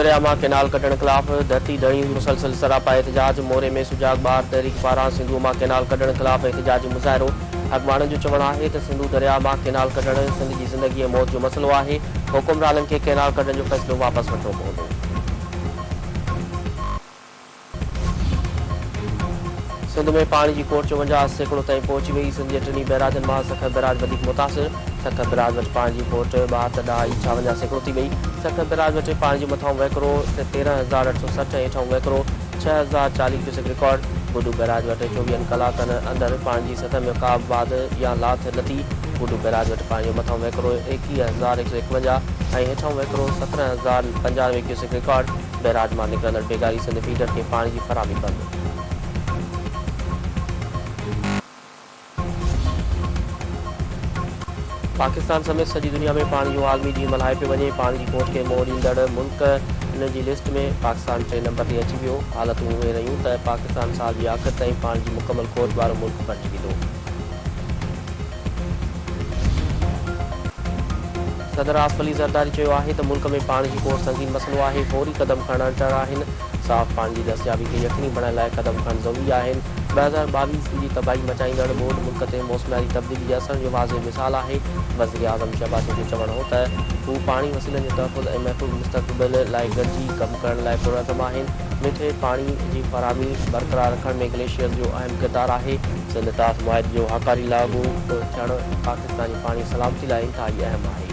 दरिया मां कैनाल कढण खिलाफ़ धरती दड़ी मुसलसल सरापा एहतजाज। मोरे में सुजाग बार तहरीक पारां सिंधु मां कैनाल कढण खिलाफ़ एहतजाजी मुज़ाहिरो। अॻवाननि जो चवणु आहे त सिंधु दरिया मां कैनाल कढण सिंध जी ज़िंदगी ऐं मौत जो मसइलो आहे। हुकुमराननि खे कैनाल कढण जो फ़ैसिलो वापसि वठणो पवंदो। सिंध में पाणी जी खोट 54% ताईं पहुची वई। सिंध जे टिनी बैराजनि मां सखर बैराज वधीक मुतासिर। सखर बैराज वटि पाणी जी खोट 72.56% थी वई। सखर बैराज वटि पाणी जो मथां वहिकिरो 13,860 ऐं हेठां वहिकिरो 6,040 क्यूसेक रिकॉर्ड। बुडू बैराज वटि 24 कलाकनि अंदरि पाणी जी सतह में का बि वाध या लाथ न थी। बुडू बैराज वटि पाणी जो मथां वहिकिरो 21,151 ऐं हेठां वहिकिरो 17,095 क्यूसेक रिकॉर्ड। बैराज मां निकिरंदड़ बेगारी सिंध फीडर खे पाणी जी फराहमी कंदो। पाकिस्तान समेत सॼी दुनिया में पाणी जो आलमी ॾींहुं मल्हाए पियो वञे। पाणी जी खोट खे मोड़ ॾींदड़ मुल्क इन जी लिस्ट में पाकिस्तान 3 नंबर ते अची वियो। हालतूं उहे रहियूं त पाकिस्तान साल जी आख़िर ताईं पाणी जी मुकमल खोट वारो मुल्क बणिजी वेंदो। सदर आसिफ अली ज़रदारी चयो आहे त मुल्क में पाणी जी खोट संगीन मसइलो आहे। फौरी क़दम खणण आहिनि। साफ़ पाणी जी दस्तियाबी खे यकीनी बणाइण लाइ क़दम खणण ज़रूरी आहिनि। 2022 जी तबाही मचाईंदड़ ॿोॾि मुल्क ते मौसमियाती तब्दीली जे असर जो वाज़े मिसाल आहे। वज़ीर आज़म शहबाज़ जो चवणु हो त हू पाणी वसीलनि जे तहफ़ुज़ ऐं महफ़ूज़ मुस्तक़बिल लाइ गॾिजी कमु करण लाइ पुरअज़म आहिनि। मिठे पाणी जी फराहमी बरक़रार रखण में ग्लेशियर जो अहम किरदारु आहे। सिंध तास मुआहिदे जो हकारी लागू थियणु पाकिस्तानी पाणी सलामती लाइ इंतिहाई अहम आहे।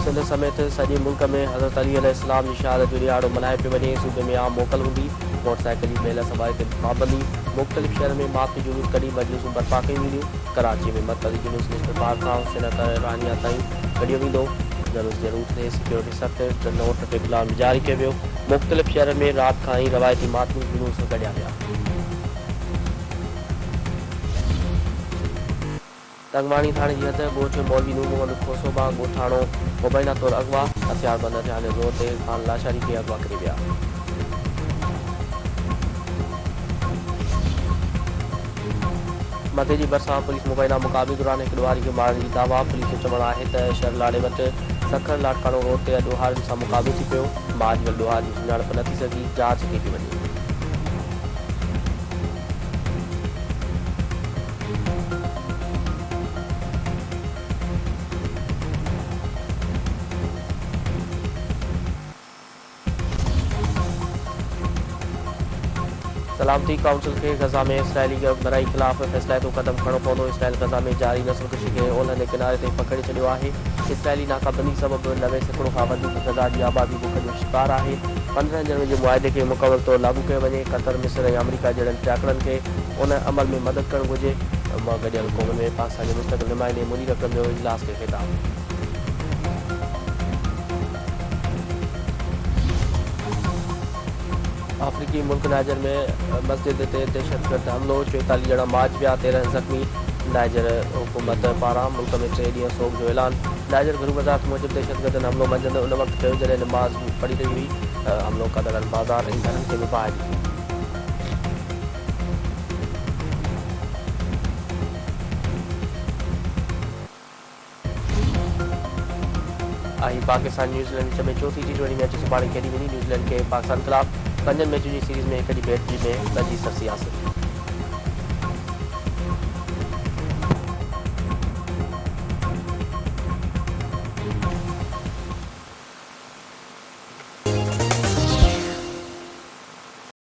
सिंध समेत सॼे मुल्क में हज़रत अली अलैहिस्सलाम जी शहादत जो ॾियारो मल्हाए पियो वञे। सूबे में आम मोकल हूंदी। मोटरसाइकिल जी मेल सवारी ते पाबंदी। मुख़्तलिफ़ शहर में मातमी जुलूस कढी मजलिसूं बर्पा कयूं वेंदियूं। कराची में मरकज़ी जुलूस लिस्ट पार खां श्रीनगर रानिया ताईं कढियो वेंदो। जुलूस जे रूट ते सिक्योरिटी सख़्त नोट ते प्लान जारी कयो वियो। मुख़्तलिफ़ शहरनि में राति खां ई रवायती मातमी जुलूस कढिया विया। तंगवाणी थाणे जी हद ॻोठ मौलवी नूर मोहम्मद खोसोबा ॻोठाणो मुबैना तौर अगवा। हथियारबंद थियाले ज़ोर ते ख़ान लाशारी खे अगवा करे विया। मथे जी भरिसां पुलिस मुबैना मुक़ाबले दौरान हिकु ॾुहारी खे मारण जी दावा। पुलिस जो चवणु आहे त शरलाड़े वटि सखर लाटकाणो रोड ते ॾुहारियुनि सां मुक़ाबिलो थी पियो। माजवल ॾुहार जी सुञाणप न थी सघी। जांच कई थी वञे। सलामती काउंसिल खे गज़ा में इसराइली बराई ख़िलाफ़ फ़ैसिलाइतो क़दम खणणो पवंदो। इसराइल गज़ा में जारी नस्लकशी खे ओलहंदे किनारे ते पकड़े छॾियो आहे। इसराइली नाकाबंदी सबबि 90 खां वधीक गज़ा जी आबादी बुख जो शिकार आहे। 15 जनवरी जे मुआहिदे खे मुकमल तौरु लागू कयो वञे। क़तर मिस्र ऐं अमरीका जहिड़नि टहिकड़नि खे उन अमल में मदद करणु घुरिजे। गॾियल क़ौमुनि में पाकिस्तान जे मुस्तक़िल नुमाइंदे मुनीर अकरम जो इजलास खे ख़िताब। अफ्रीकी मुल्क नाइजर में मस्जिद ते दहशतगर्द हमलो। 44 ॼणा मारिजी विया, 13 ज़ख़्मी। नाइजर हुकूमत पारां मुल्क में 3 ॾींहं सोग जो ऐलान। नाइजर गुरू वज़ारत मूजिबि दहशतगर्दनि हमलो मंझंदि उन वक़्तु कयो जॾहिं नमाज़ पढ़ी रही हुई। हमलो कंदड़नि बाज़ार ऐं घरनि खे बि बाहि ॾिनी। पाकिस्तान न्यूज़ीलैंड विच में चौथी T20 मैच सुभाणे खेॾी वेंदी। न्यूज़ीलैंड खे पाकिस्तान ख़िलाफ़ 5 मैचुनि जी सीरीज़ में 1 जी भेट में 2 जी सरसी हासिल।